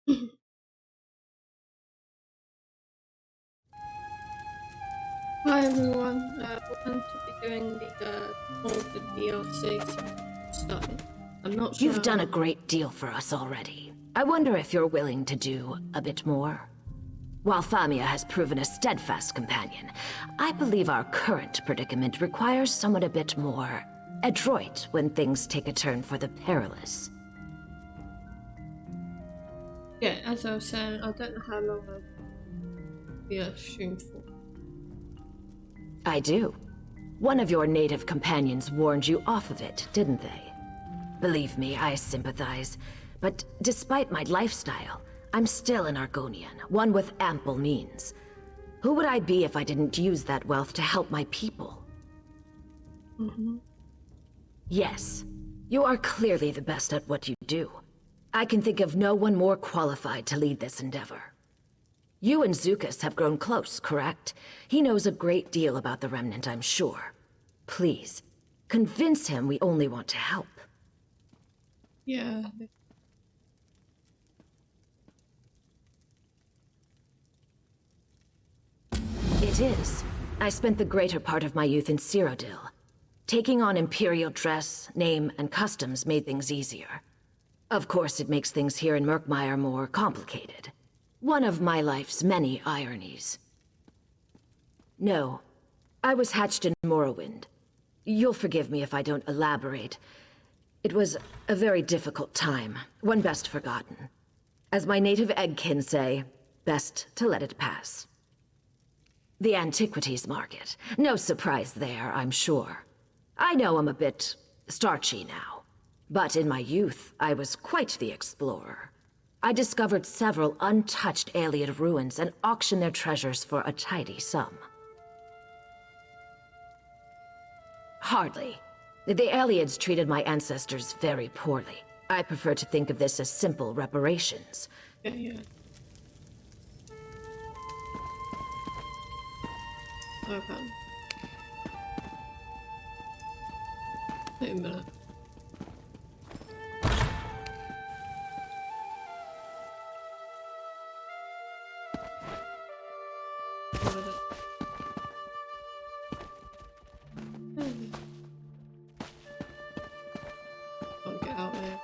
Hi everyone, we're going to be doing all the DLC started. I'm not sure. You've done a great deal for us already. I wonder if you're willing to do a bit more. While Famia has proven a steadfast companion, I believe our current predicament requires someone a bit more adroit when things take a turn for the perilous. Yeah, as I was saying, I don't know how long I'll be a stream for. I do. One of your native companions warned you off of it, didn't they? Believe me, I sympathize. But despite my lifestyle, I'm still an Argonian, one with ample means. Who would I be if I didn't use that wealth to help my people? Yes, you are clearly the best at what you do. I can think of no one more qualified to lead this endeavor. You and Zukas have grown close, correct? He knows a great deal about the Remnant, I'm sure. Please, convince him we only want to help. Yeah. It is. I spent the greater part of my youth in Cyrodiil. Taking on Imperial dress, name, and customs made things easier. Of course, it makes things here in Murkmire more complicated. One of my life's many ironies. No, I was hatched in Morrowind. You'll forgive me if I don't elaborate. It was a very difficult time, one best forgotten. As my native eggkin say, best to let it pass. The antiquities market. No surprise there, I'm sure. I know I'm a bit starchy now. But in my youth, I was quite the explorer. I discovered several untouched Ayleid ruins and auctioned their treasures for a tidy sum. Hardly. The Ayleids treated my ancestors very poorly. I prefer to think of this as simple reparations. Yeah. Okay. Wait a minute. Can't get out there.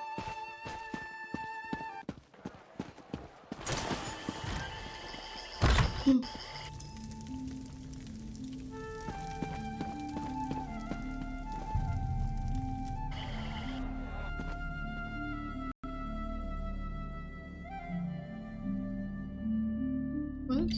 What?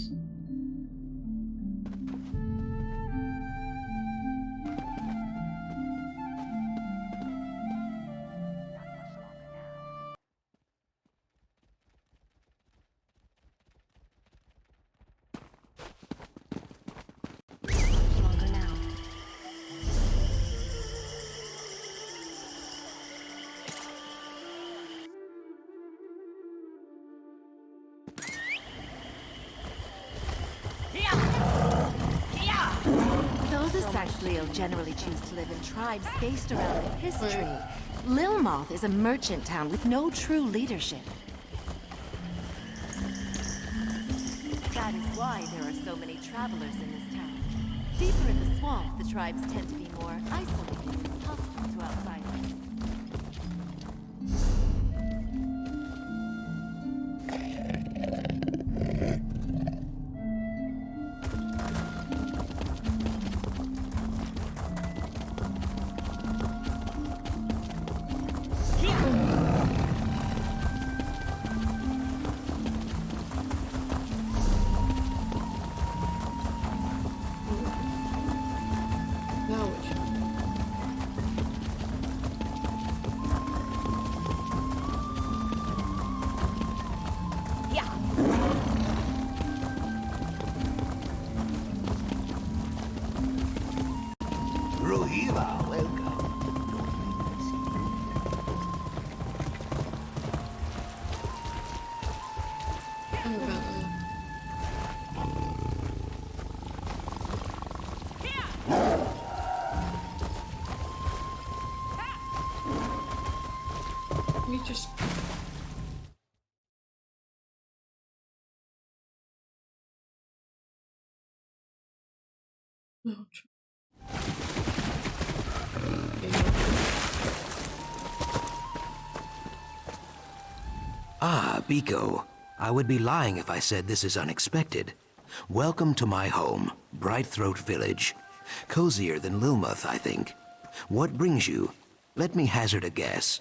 Though the Saxhleel generally choose to live in tribes based around their history, Lilmoth is a merchant town with no true leadership. That is why there are so many travelers in this town. Deeper in the swamp, the tribes tend to be more isolated and hostile to outsiders. Now which? Oh, Ah, Biko. I would be lying if I said this is unexpected. Welcome to my home, Brightthroat Village. Cozier than Lilmuth, I think. What brings you? Let me hazard a guess.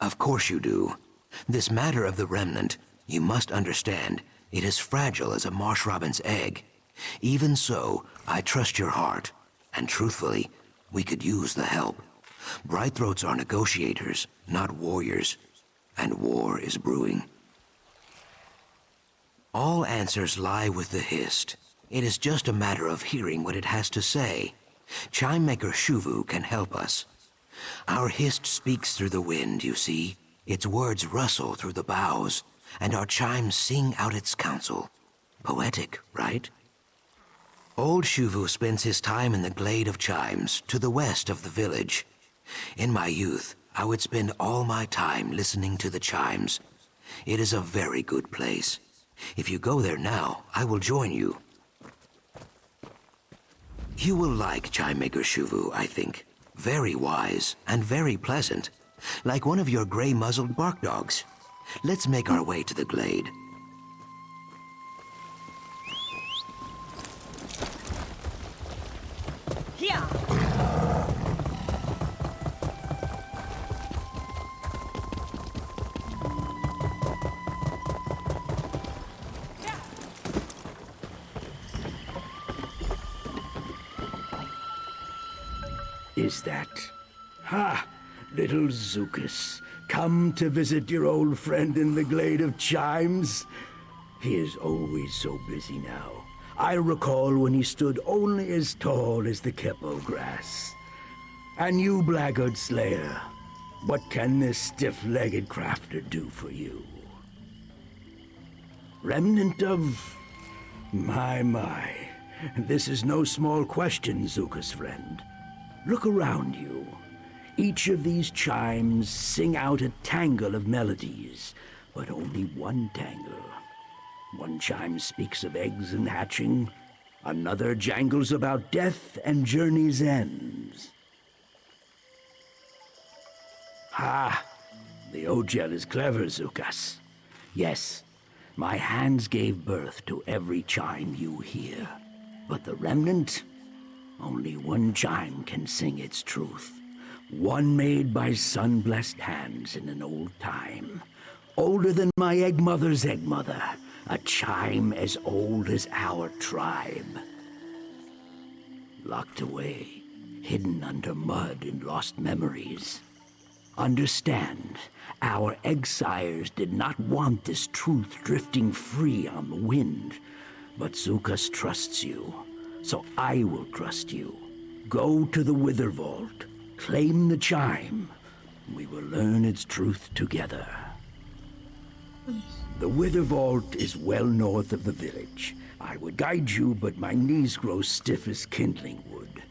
Of course you do. This matter of the remnant, you must understand, it is fragile as a marsh robin's egg. Even so, I trust your heart. And truthfully, we could use the help. Brightthroats are negotiators, not warriors. And war is brewing. All answers lie with the Hist. It is just a matter of hearing what it has to say. Chimemaker Shuvu can help us. Our Hist speaks through the wind, you see. Its words rustle through the boughs, and our chimes sing out its counsel. Poetic, right? Old Shuvu spends his time in the Glade of Chimes, to the west of the village. In my youth, I would spend all my time listening to the chimes. It is a very good place. If you go there now, I will join you. You will like Chimemaker Shuvu, I think. Very wise and very pleasant. Like one of your gray-muzzled bark dogs. Let's make our way to the glade. Yeah. Is that? Ha! Little Zukas, come to visit your old friend in the Glade of Chimes? He is always so busy now. I recall when he stood only as tall as the Kepo grass. And you, blackguard slayer, what can this stiff-legged crafter do for you? Remnant of... My. This is no small question, Zuka's friend. Look around you. Each of these chimes sing out a tangle of melodies, but only one tangle. One chime speaks of eggs and hatching, another jangles about death and journey's ends. Ha! The Ogel is clever, Zukas. Yes, my hands gave birth to every chime you hear, but the remnant... Only one chime can sing its truth. One made by sun-blessed hands in an old time. Older than my egg-mother's egg-mother. A chime as old as our tribe. Locked away, hidden under mud and lost memories. Understand, our egg-sires did not want this truth drifting free on the wind. But Zukas trusts you. So I will trust you. Go to the Wither Vault. Claim the chime. We will learn its truth together. The Wither Vault is well north of the village. I would guide you, but my knees grow stiff as kindling wood.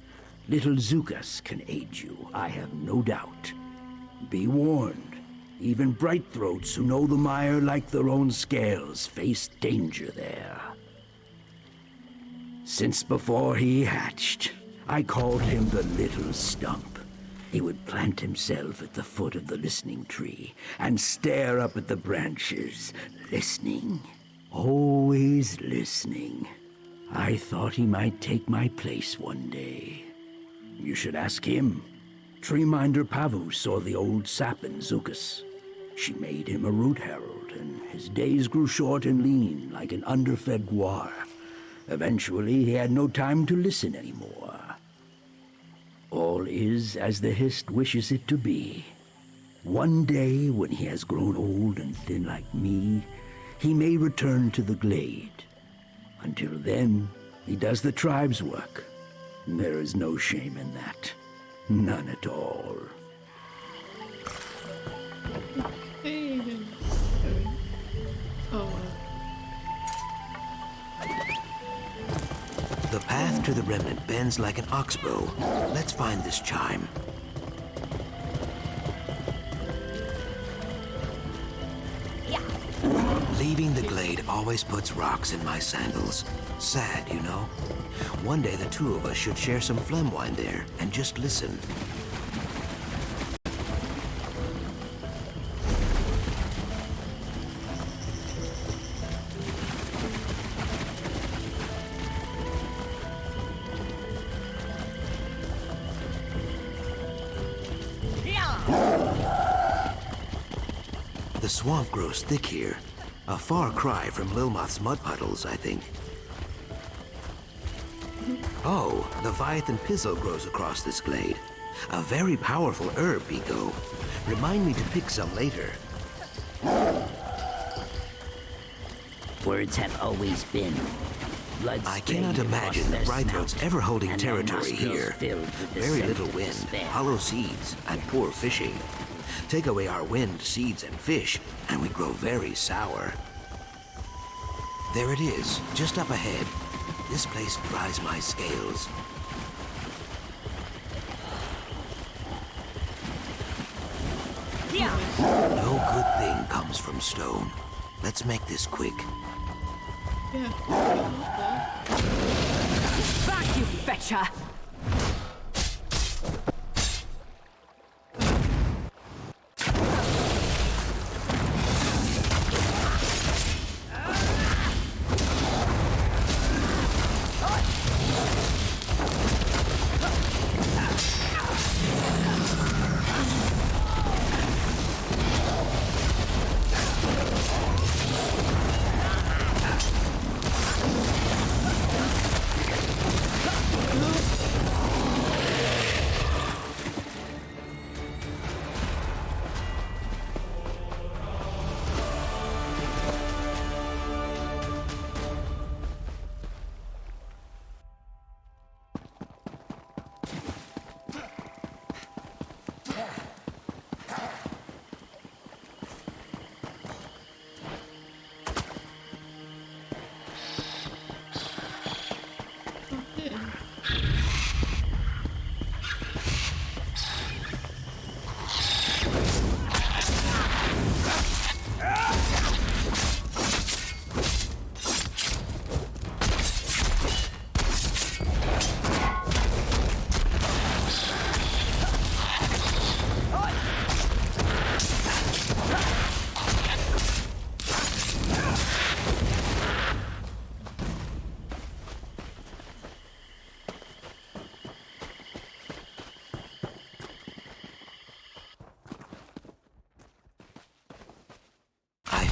Little Zukas can aid you, I have no doubt. Be warned. Even Brightthroats who know the mire like their own scales face danger there. Since before he hatched, I called him the Little Stump. He would plant himself at the foot of the listening tree and stare up at the branches, listening. Always listening. I thought he might take my place one day. You should ask him. Treeminder Pavu saw the old sap in Zukas. She made him a root herald, and his days grew short and lean like an underfed guar. Eventually, he had no time to listen anymore. All is as the Hist wishes it to be. One day, when he has grown old and thin like me, he may return to the glade. Until then, he does the tribe's work. There is no shame in that. None at all. The path to the remnant bends like an oxbow. Let's find this chime. Leaving the glade glade always puts rocks in my sandals. Sad, you know? One day the two of us should share some phlegm wine there and just listen. The swamp grows thick here. A far cry from Lilmoth's mud puddles, I think. Oh, Leviathan Pizzle grows across this glade. A very powerful herb, Pico. Remind me to pick some later. Words have always been. I cannot imagine the Brightthroats ever holding territory here. Very little wind, hollow seeds, and poor fishing. Take away our wind, seeds, and fish, and we grow very sour. There it is, just up ahead. This place dries my scales. No good thing comes from stone. Let's make this quick. Yeah. Back, you betcha!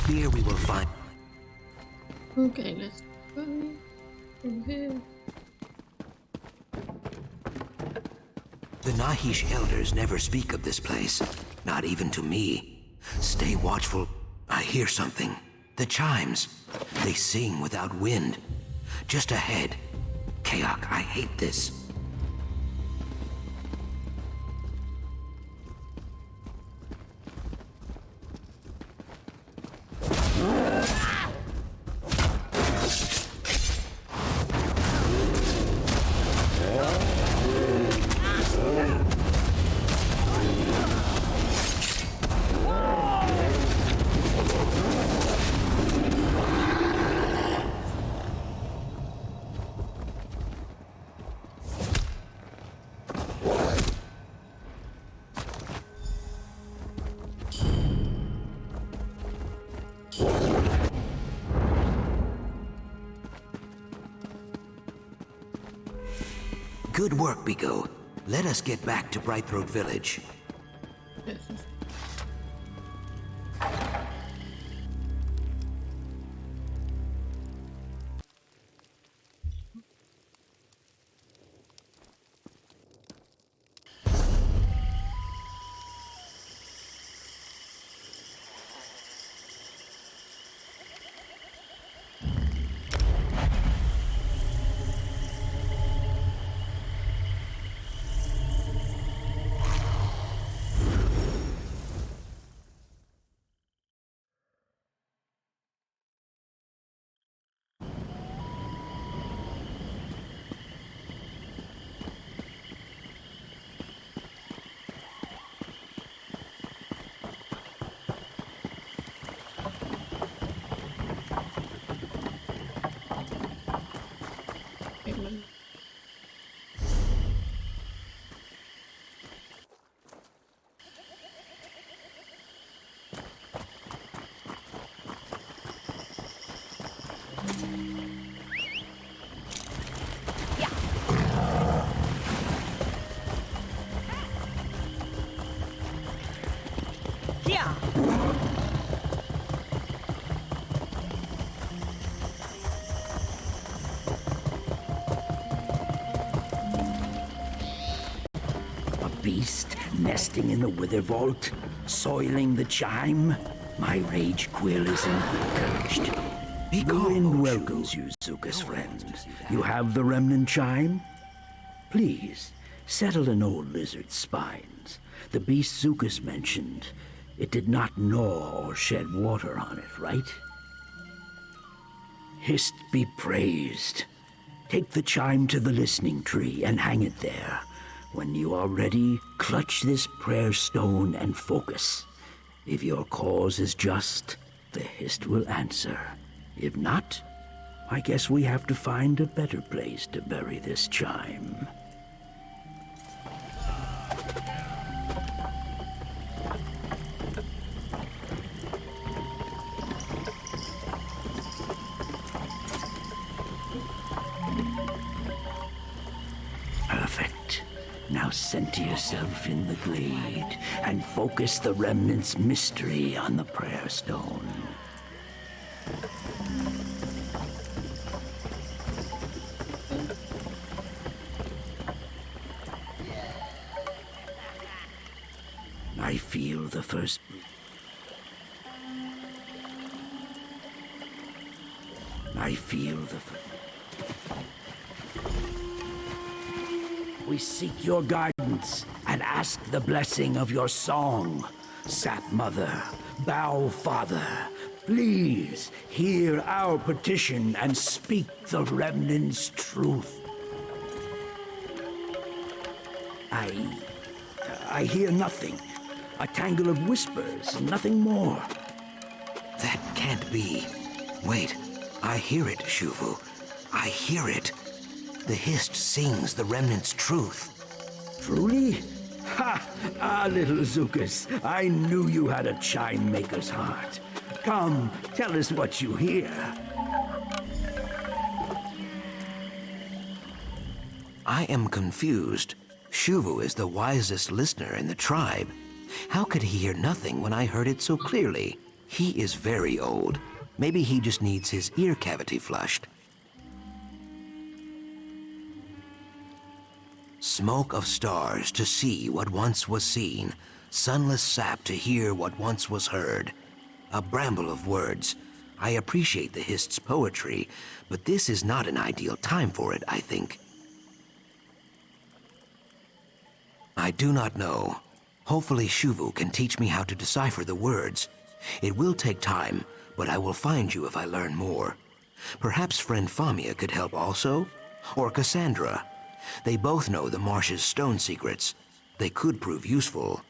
Here we will find... Okay, let's go from here. The Nahish elders never speak of this place, not even to me. Stay watchful. I hear something. The chimes. They sing without wind. Just ahead. Kayak, I hate this. Good work, Biko. Let us get back to Brightthroat Village. Yes. nesting in the Wither Vault, soiling the chime. My rage quill is encouraged. Be The calm, wind Shuvu. welcomes you, Zuka's friend. You have the remnant chime? Please, settle an old lizard's spines. The beast Zukas mentioned, it did not gnaw or shed water on it, right? Hist be praised. Take the chime to the listening tree and hang it there. When you are ready, clutch this prayer stone and focus. If your cause is just, the Hist will answer. If not, I guess we have to find a better place to bury this chime. Perfect. Now center yourself in the glade and focus the remnant's mystery on the prayer stone. I feel the first... I feel the first... We seek your guidance and ask the blessing of your song. Sap Mother, Bow Father, please hear our petition and speak the remnant's truth. I hear nothing. A tangle of whispers, nothing more. That can't be. Wait, I hear it, Shuvu. I hear it. The Hist sings the remnant's truth. Truly? Ha! Ah, little Zukas, I knew you had a chime maker's heart. Come, tell us what you hear. I am confused. Shuvu is the wisest listener in the tribe. How could he hear nothing when I heard it so clearly? He is very old. Maybe he just needs his ear cavity flushed. Smoke of stars to see what once was seen, sunless sap to hear what once was heard. A bramble of words. I appreciate the Hist's poetry, but this is not an ideal time for it, I think. I do not know. Hopefully Shuvu can teach me how to decipher the words. It will take time, but I will find you if I learn more. Perhaps friend Famia could help also? Or Cassandra? They both know the marsh's stone secrets. They could prove useful.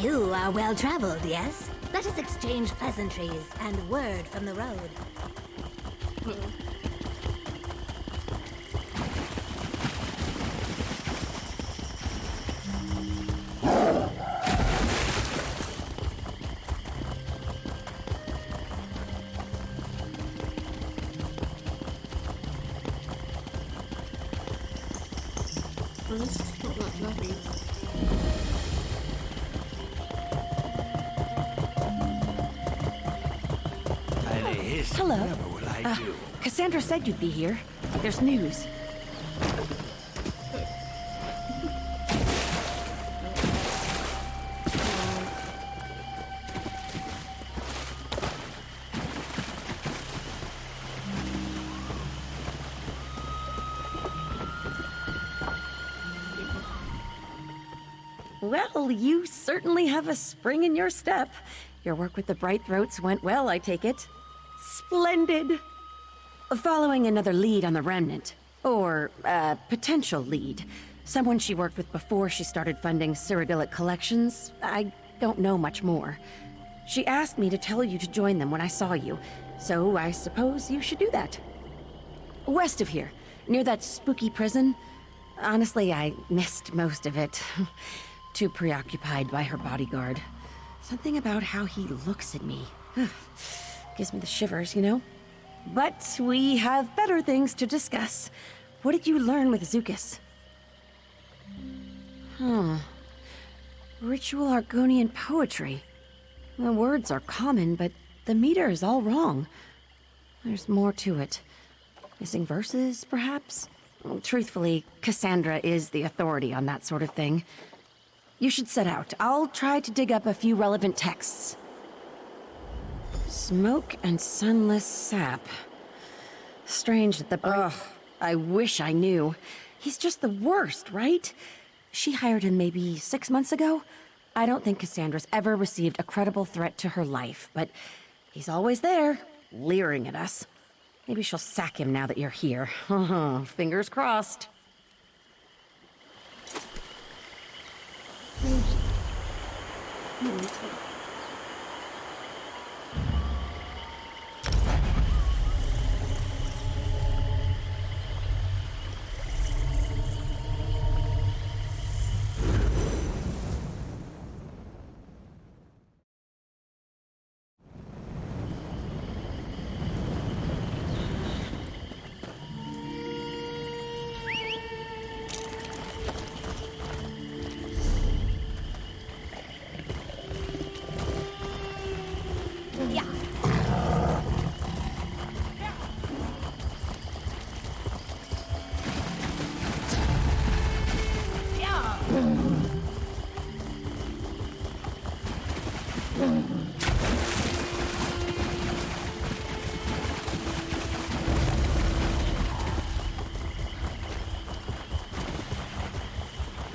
You are well-traveled, yes? Let us exchange pleasantries and word from the road. Well, this is not that lovely. Hello. Cassandra said you'd be here. There's news. Well, you certainly have a spring in your step. Your work with the Bright Throats went well, I take it. Splendid! Following another lead on the Remnant. Or, potential lead. Someone she worked with before she started funding Cyrodiilic collections. I don't know much more. She asked me to tell you to join them when I saw you, so I suppose you should do that. West of here, near that spooky prison. Honestly, I missed most of it. Too preoccupied by her bodyguard. Something about how he looks at me. Gives me the shivers, you know? But we have better things to discuss. What did you learn with Zucus? Ritual Argonian poetry. The words are common, but the meter is all wrong. There's more to it. Missing verses, perhaps? Truthfully, Cassandra is the authority on that sort of thing. You should set out. I'll try to dig up a few relevant texts. Smoke and sunless sap. Strange that the... Ugh, I wish I knew. He's just the worst, right? She hired him maybe 6 months ago? I don't think Cassandra's ever received a credible threat to her life, but he's always there, leering at us. Maybe she'll sack him now that you're here. Fingers crossed.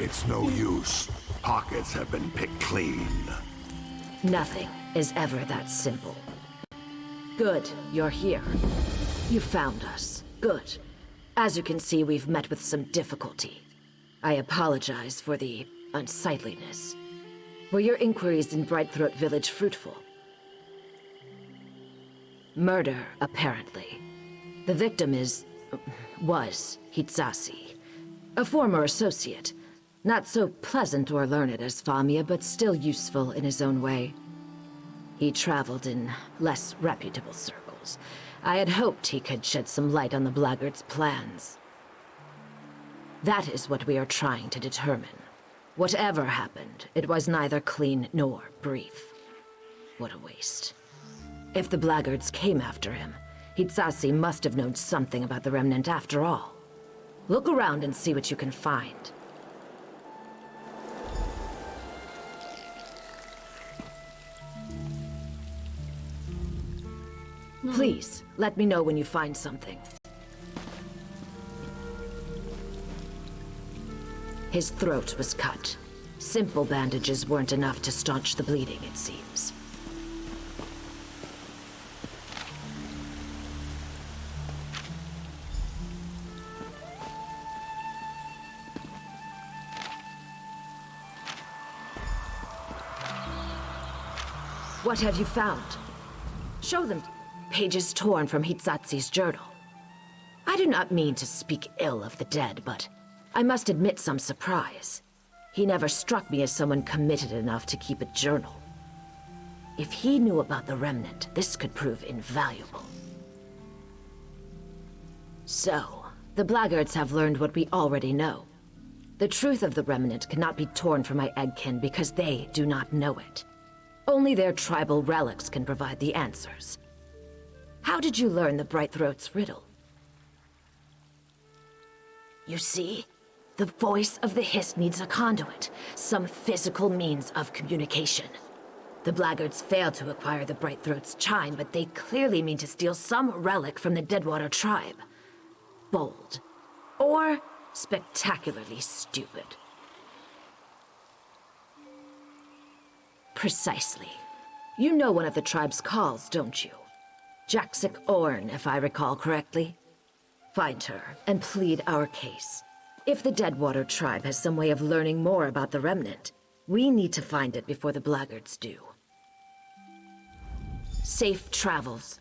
It's no use. Pockets have been picked clean. Nothing is ever that simple. Good, you're here. You found us. Good. As you can see, we've met with some difficulty. I apologize for the unsightliness. Were your inquiries in Brightthroat Village fruitful? Murder, apparently. The victim was Hitsasi, a former associate. Not so pleasant or learned as Famia, but still useful in his own way. He traveled in less reputable circles. I had hoped he could shed some light on the blackguard's plans. That is what we are trying to determine. Whatever happened, it was neither clean nor brief. What a waste. If the blackguards came after him, Hitsasi must have known something about the Remnant after all. Look around and see what you can find. Please, let me know when you find something. His throat was cut. Simple bandages weren't enough to staunch the bleeding, it seems. What have you found? Show them. Pages torn from Hitsasi's journal. I do not mean to speak ill of the dead, but I must admit some surprise. He never struck me as someone committed enough to keep a journal. If he knew about the Remnant, this could prove invaluable. So, the blackguards have learned what we already know. The truth of the Remnant cannot be torn from my eggkin because they do not know it. Only their tribal relics can provide the answers. How did you learn the Brightthroat's riddle? You see? The voice of the Hist needs a conduit, some physical means of communication. The blackguards failed to acquire the Brightthroat's chime, but they clearly mean to steal some relic from the Deadwater tribe. Bold. Or spectacularly stupid. Precisely. You know one of the tribe's calls, don't you? Jaxic Orn, if I recall correctly. Find her and plead our case. If the Deadwater tribe has some way of learning more about the Remnant, we need to find it before the blackguards do. Safe travels.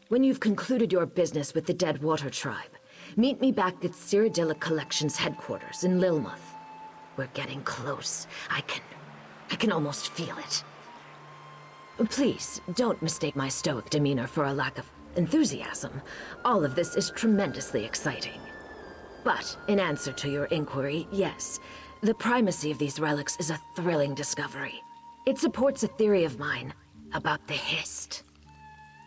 When you've concluded your business with the Deadwater tribe, meet me back at Cyrodiilic Collection's headquarters in Lilmuth. We're getting close. I can almost feel it. Please, don't mistake my stoic demeanor for a lack of enthusiasm. All of this is tremendously exciting. But, in answer to your inquiry, yes, the primacy of these relics is a thrilling discovery. It supports a theory of mine about the Hist.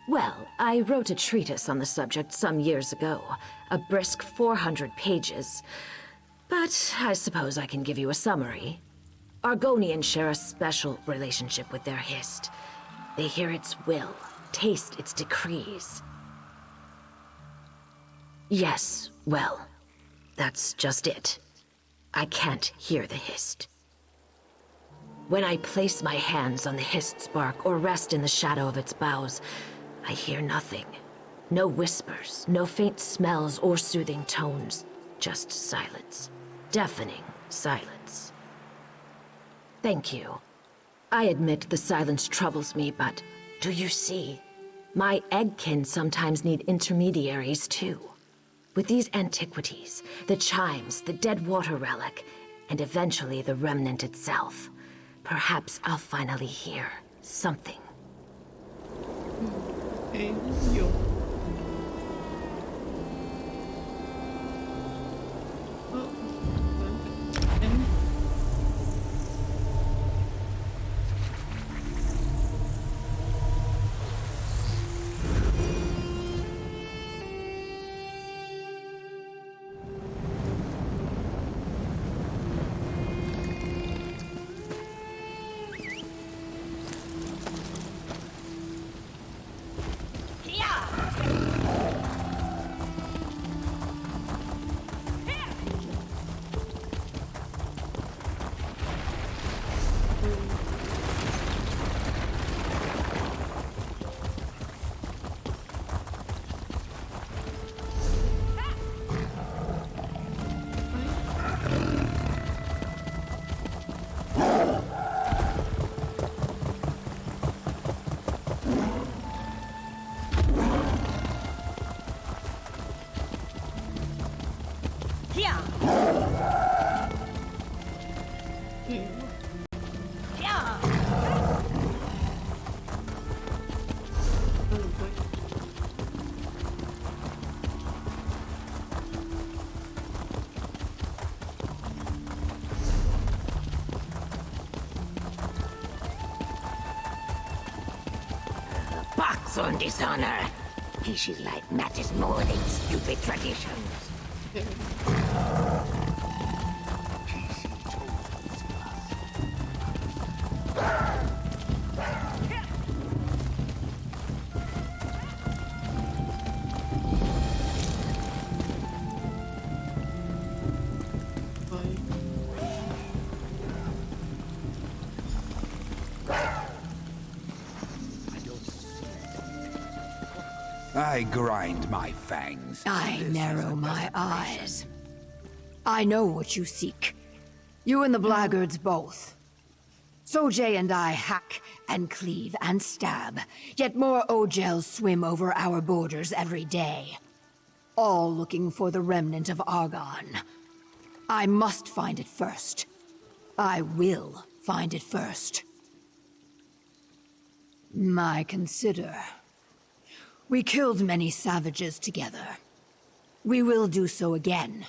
Well, I wrote a treatise on the subject some years ago, a brisk 400 pages. But I suppose I can give you a summary. Argonians share a special relationship with their Hist. They hear its will, taste its decrees. Yes, well, that's just it. I can't hear the Hist. When I place my hands on the Hist's bark or rest in the shadow of its boughs, I hear nothing. No whispers, no faint smells or soothing tones. Just silence. Deafening silence. Thank you. I admit the silence troubles me, but do you see? My eggkin sometimes need intermediaries too. With these antiquities, the chimes, the Deadwater relic, and eventually the Remnant itself, perhaps I'll finally hear something. Okay, yo. Oh, okay. Pox on dishonor. Dishes like matters more than stupid traditions. I grind my fangs. I narrow my eyes. I know what you seek. You and the blackguards both. Sojay and I hack and cleave and stab, yet more Ogels swim over our borders every day. All looking for the remnant of Argon. I must find it first. I will find it first. Consider. We killed many savages together. We will do so again.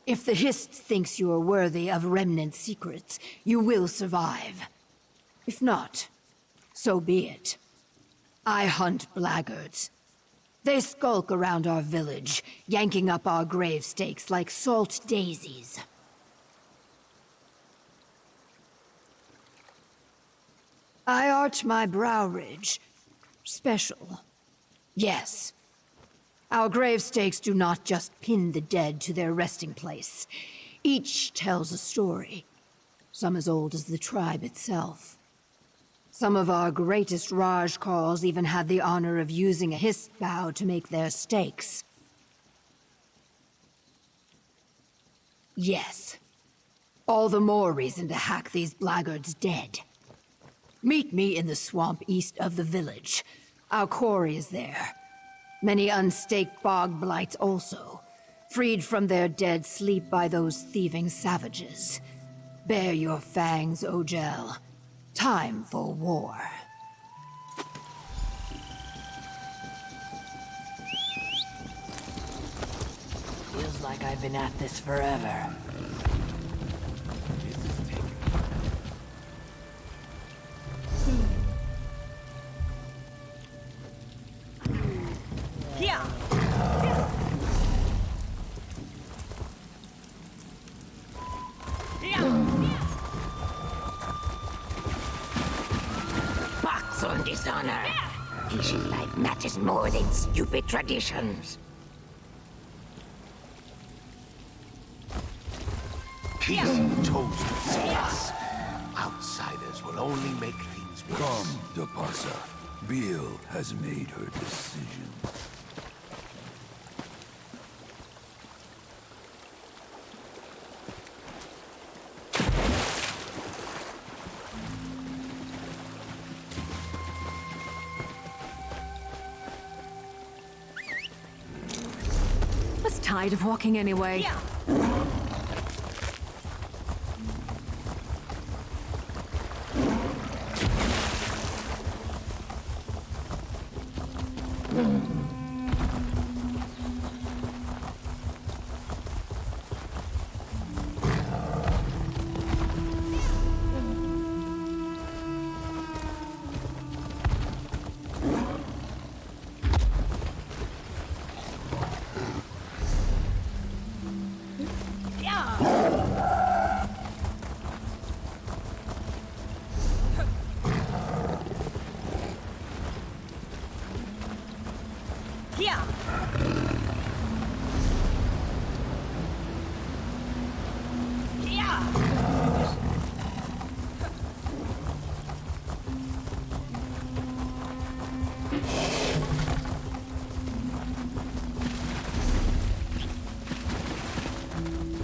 If the Hist thinks you are worthy of Remnant secrets, you will survive. If not, so be it. I hunt blackguards. They skulk around our village, yanking up our grave stakes like salt daisies. I arch my brow ridge. Special. Yes. Our grave stakes do not just pin the dead to their resting place. Each tells a story, some as old as the tribe itself. Some of our greatest Raj calls even had the honor of using a hist bow to make their stakes. Yes. All the more reason to hack these blackguards dead. Meet me in the swamp east of the village. Our quarry is there. Many unstaked bog blights also. Freed from their dead sleep by those thieving savages. Bare your fangs, Ogel. Time for war. Feels like I've been at this forever. Box on dishonor. Teaching like matters more than stupid traditions. Keep toes to space. Outsiders will only make things worse. Come, Depasa. Beale has made her decision. I was tired of walking anyway.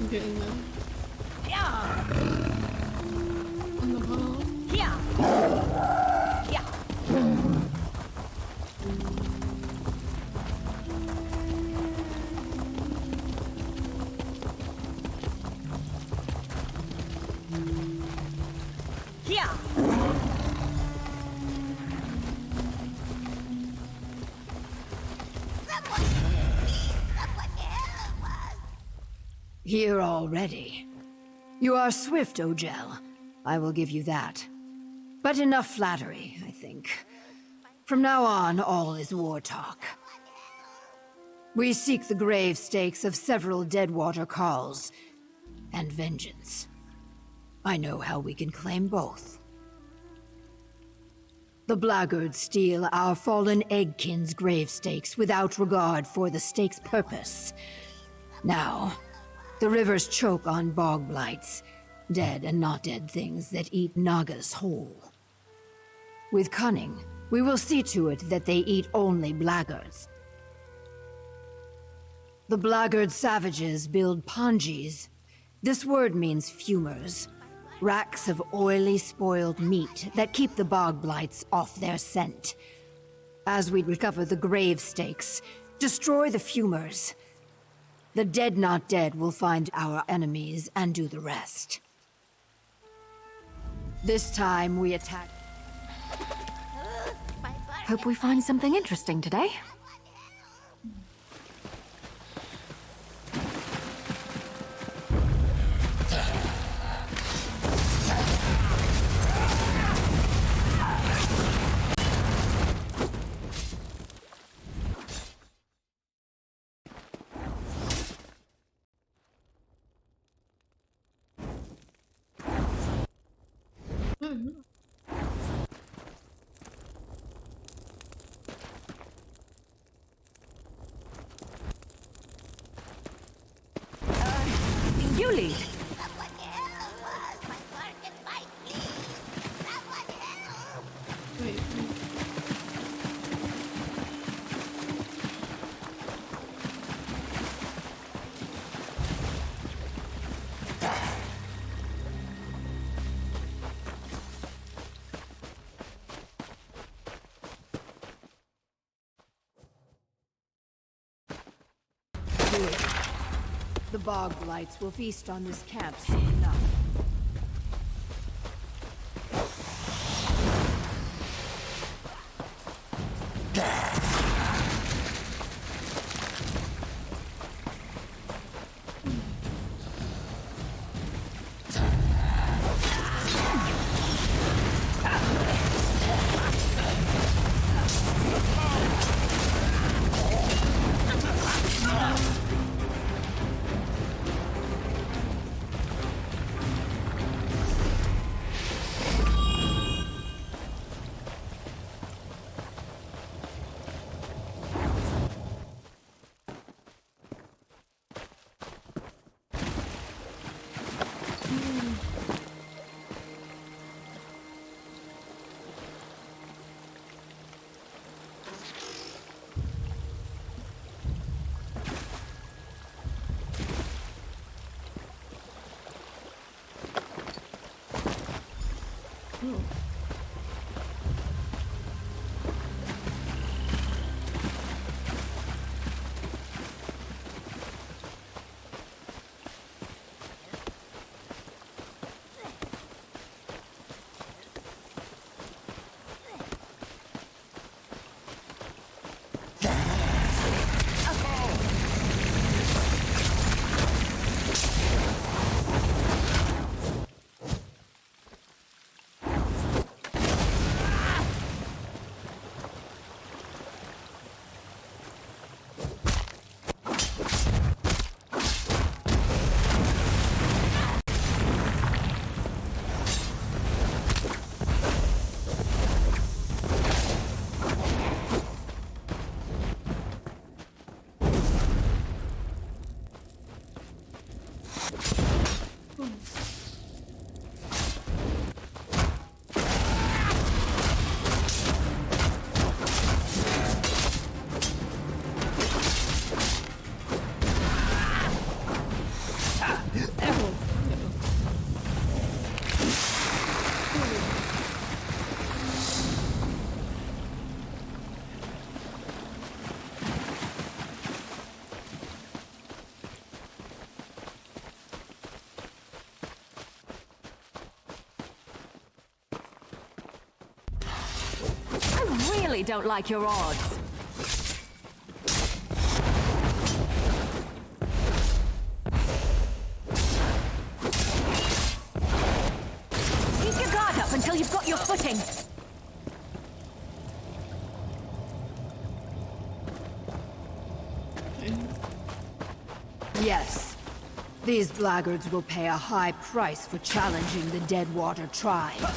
I'm getting them. On the ball. Here already. You are swift, Ogel. I will give you that. But enough flattery, I think. From now on, all is war talk. We seek the grave stakes of several Deadwater calls, and vengeance. I know how we can claim both. The blackguards steal our fallen eggkin's grave stakes without regard for the stake's purpose. Now, the rivers choke on bog blights, dead and not dead things that eat Nagas whole. With cunning, we will see to it that they eat only blackguards. The blackguard savages build ponjis. This word means fumers. Racks of oily, spoiled meat that keep the bog blights off their scent. As we recover the grave stakes, destroy the fumers. The dead not dead will find our enemies and do the rest. This time we attack. Hope we find something interesting today. You lead. Good. The bog blights will feast on this camp soon enough. I really don't like your odds. Keep your guard up until you've got your footing. Yes. These blackguards will pay a high price for challenging the Deadwater tribe.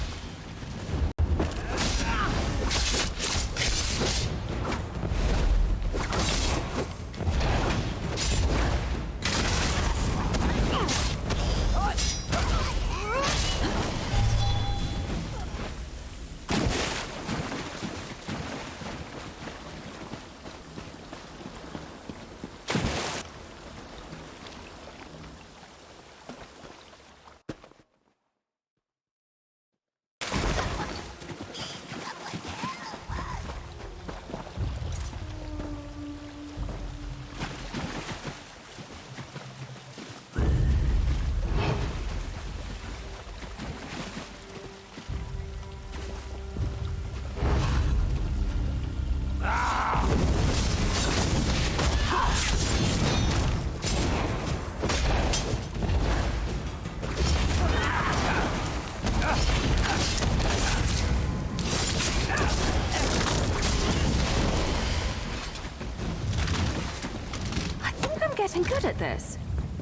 Getting good at this.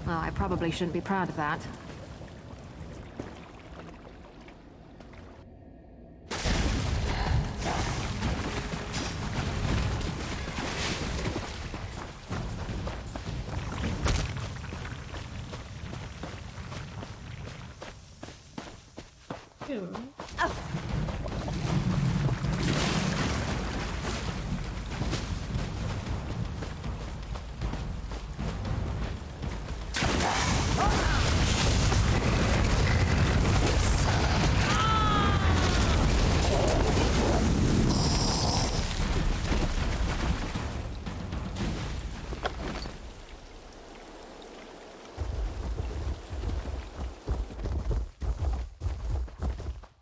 Well, I probably shouldn't be proud of that.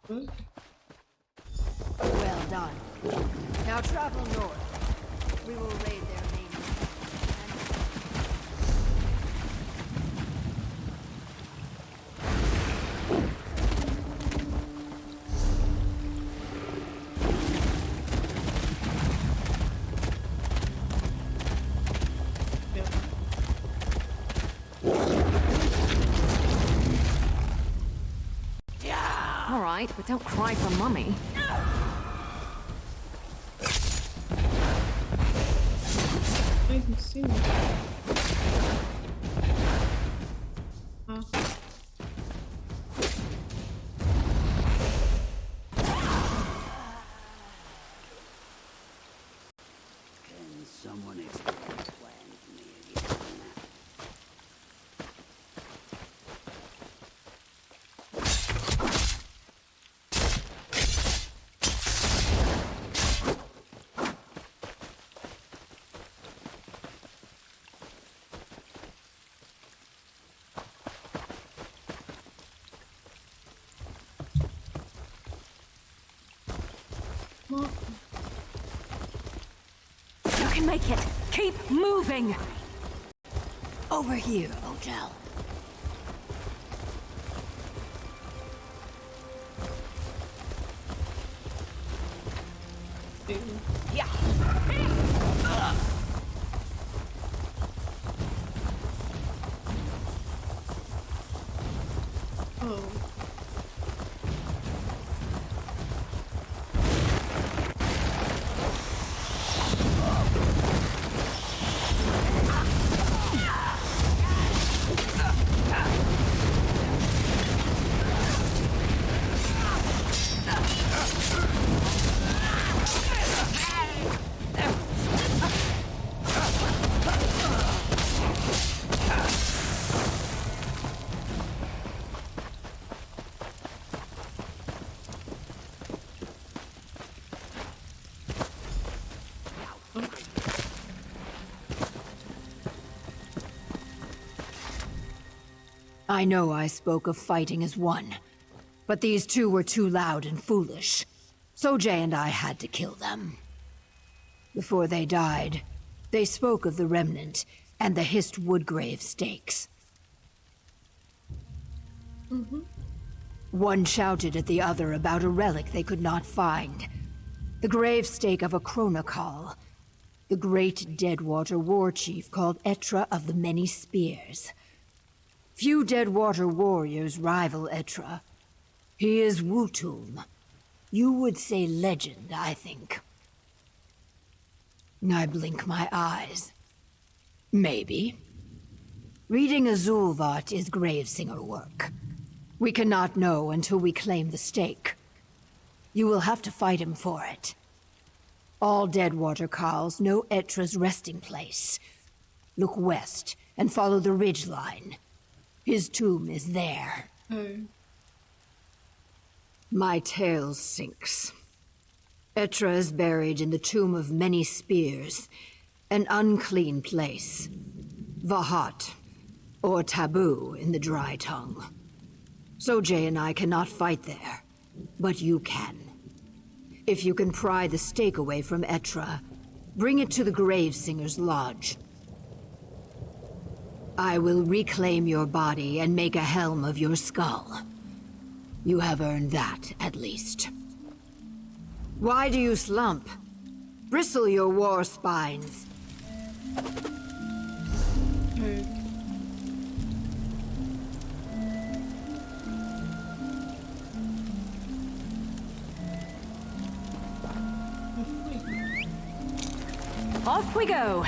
Good. Well done. Now travel north. We will raid their main All right, but don't cry for Mummy. I can see it. Oh. Can someone explain the plan to me again? What? You can make it. Keep moving. Over here, Ojel. Oh. I know I spoke of fighting as one, but these two were too loud and foolish. So Jay and I had to kill them. Before they died, they spoke of the Remnant and the Hist Woodgrave stakes. One shouted at the other about a relic they could not find. The grave stake of a Chronicol, the great Deadwater war chief called Etra of the Many Spears. Few Deadwater warriors rival Etra. He is Wutum. You would say legend, I think. I blink my eyes. Maybe. Reading Azulvat is Gravesinger work. We cannot know until we claim the stake. You will have to fight him for it. All Deadwater Carls know Etra's resting place. Look west and follow the ridgeline. His tomb is there. My tail sinks. Etra is buried in the Tomb of Many Spears, an unclean place. Vahat, or taboo in the dry tongue. Sojay and I cannot fight there, but you can. If you can pry the stake away from Etra, bring it to the Gravesinger's lodge. I will reclaim your body and make a helm of your skull. You have earned that, at least. Why do you slump? Bristle your war spines. Off we go.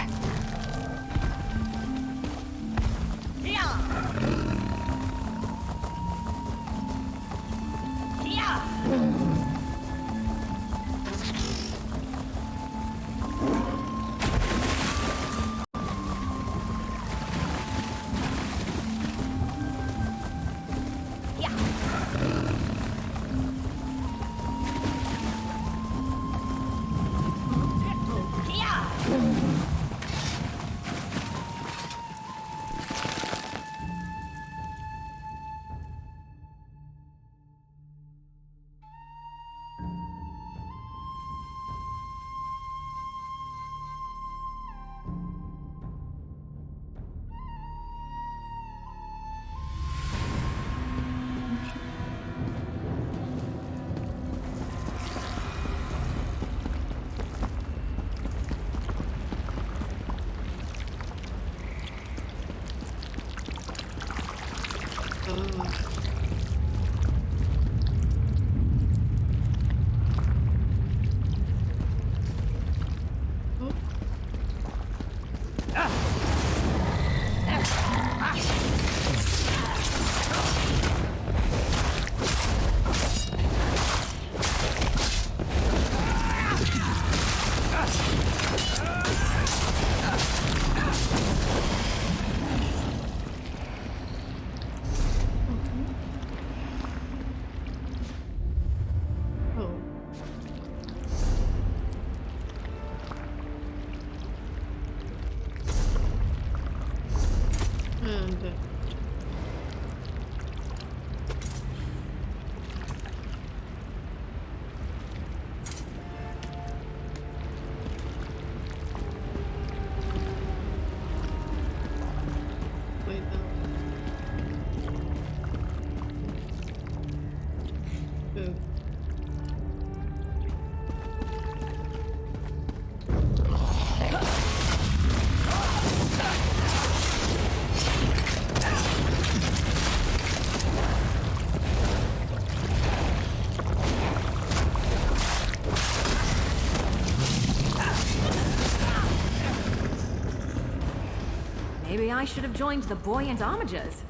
Maybe I should have joined the buoyant homages.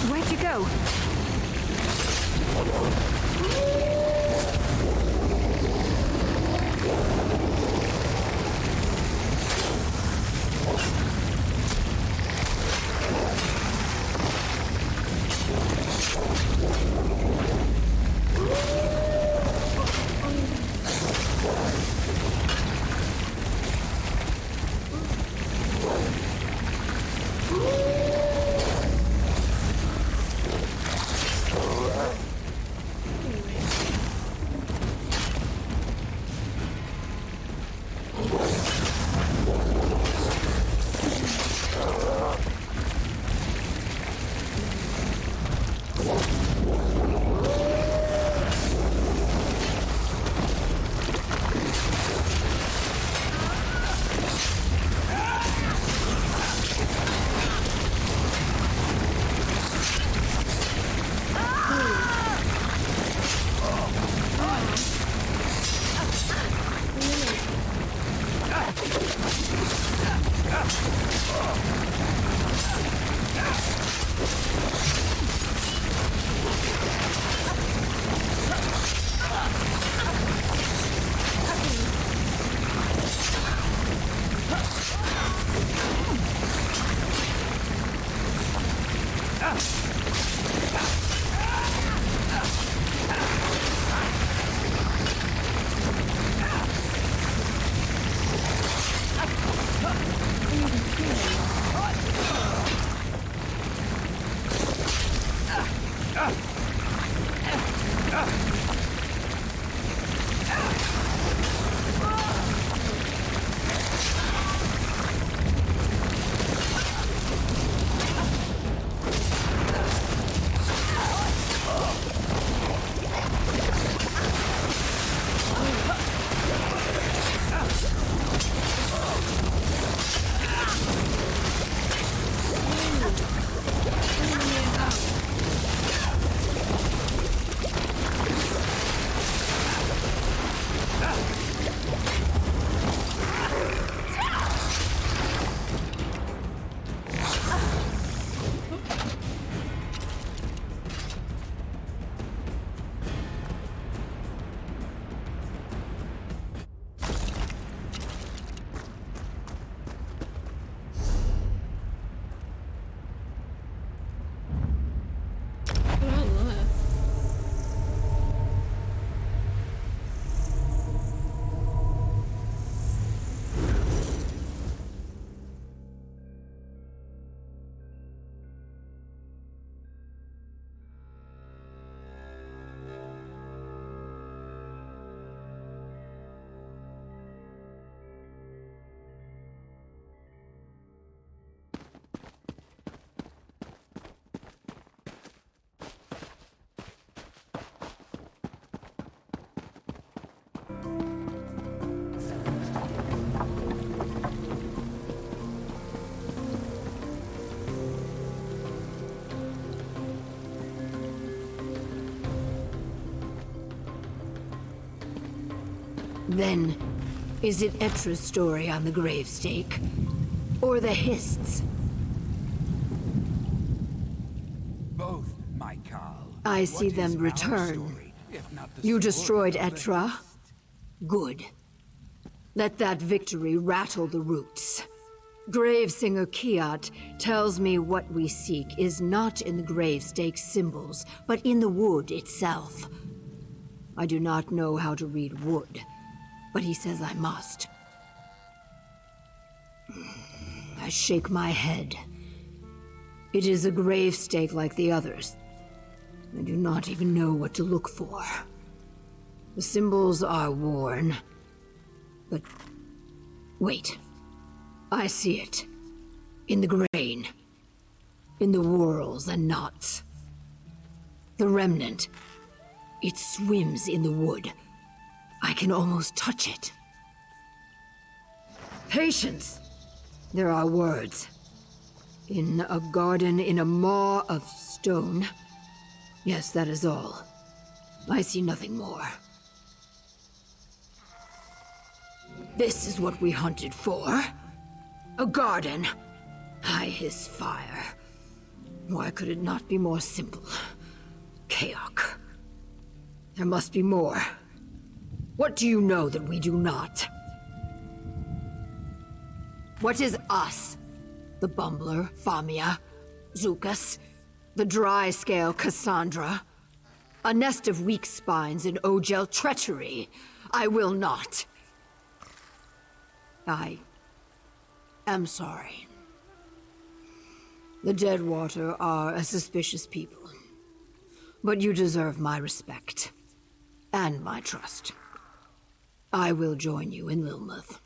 Where'd you go? Then, is it Etra's story on the gravestake? Or the Hist's? Both, my Carl. I see What them is our return. story, if not the You story destroyed of the Etra? Hist? Good. Let that victory rattle the roots. Gravesinger Kiat tells me what we seek is not in the gravestake symbols, but in the wood itself. I do not know how to read wood, but he says I must. I shake my head. It is a grave stake like the others. I do not even know what to look for. The symbols are worn, but wait. I see it. In the grain. In the whorls and knots. The remnant. It swims in the wood. I can almost touch it. Patience! There are words. In a garden in a maw of stone. Yes, that is all. I see nothing more. This is what we hunted for. A garden. I hiss fire. Why could it not be more simple? Chaos. There must be more. What do you know that we do not? What is us? The Bumbler, Famia, Zukas, the dry-scale Cassandra. A nest of weak spines in Ogel treachery. I will not. I am sorry. The Deadwater are a suspicious people. But you deserve my respect. And my trust. I will join you in Lilmuth.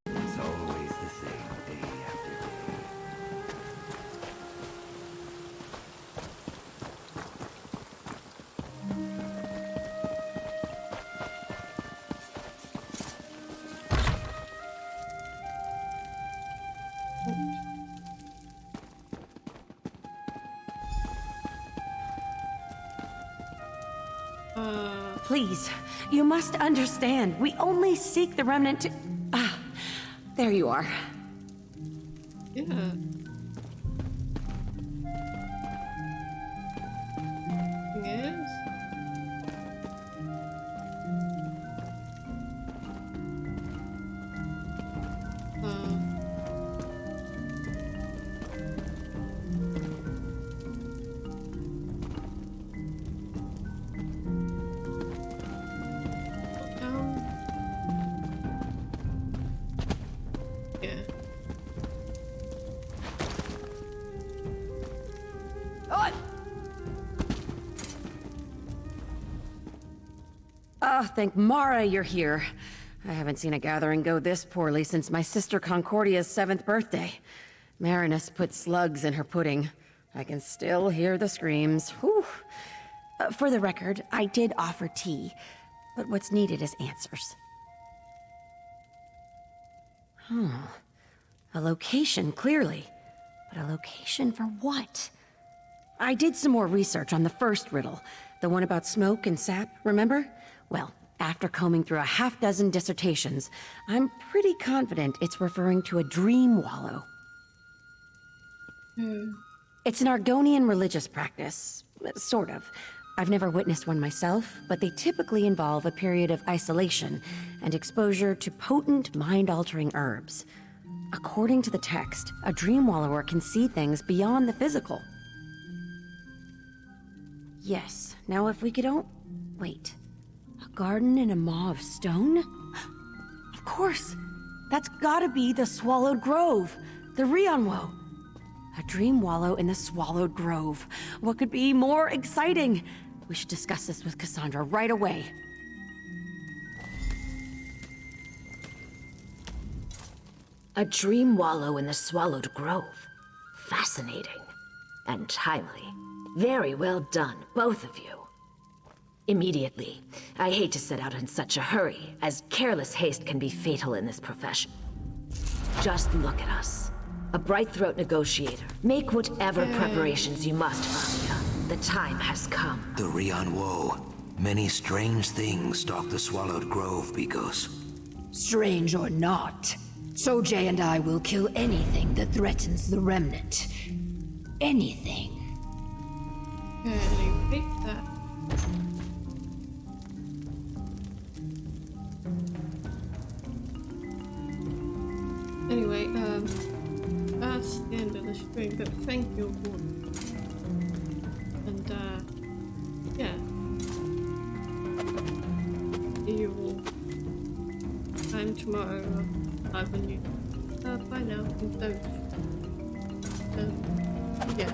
It's always the same day after day. Please, you must understand. We only seek the remnant to... Ah, there you are. Yeah. Yes. Yeah. Oh, thank Mara you're here. I haven't seen a gathering go this poorly since my sister Concordia's 7th birthday. Marinus put slugs in her pudding. I can still hear the screams. Whew. For the record, I did offer tea, but what's needed is answers. A location, clearly. But a location for what? I did some more research on the first riddle, the one about smoke and sap, remember? Well, after combing through a half-dozen dissertations, I'm pretty confident it's referring to a dream wallow. It's an Argonian religious practice, sort of. I've never witnessed one myself, but they typically involve a period of isolation and exposure to potent, mind-altering herbs. According to the text, a dream wallower can see things beyond the physical. Yes, now if we could wait. A garden in a maw of stone? Of course! That's gotta be the Swallowed Grove, the Rionwo. A dream wallow in the Swallowed Grove. What could be more exciting? We should discuss this with Cassandra right away. A dream wallow in the Swallowed Grove. Fascinating. And timely. Very well done, both of you. Immediately. I hate to set out in such a hurry, as careless haste can be fatal in this profession. Just look at us. A bright throat negotiator. Make whatever preparations you must, Famia. The time has come. The Rion Woe. Many strange things stalk the Swallowed Grove, Bigos. Strange or not, Sojay and I will kill anything that threatens the Remnant. Anything. Repeat that. Anyway, that's the end of the stream, but thank you all. And, yeah. See you all. Time tomorrow, live on YouTube. Bye now, and don't. Yeah.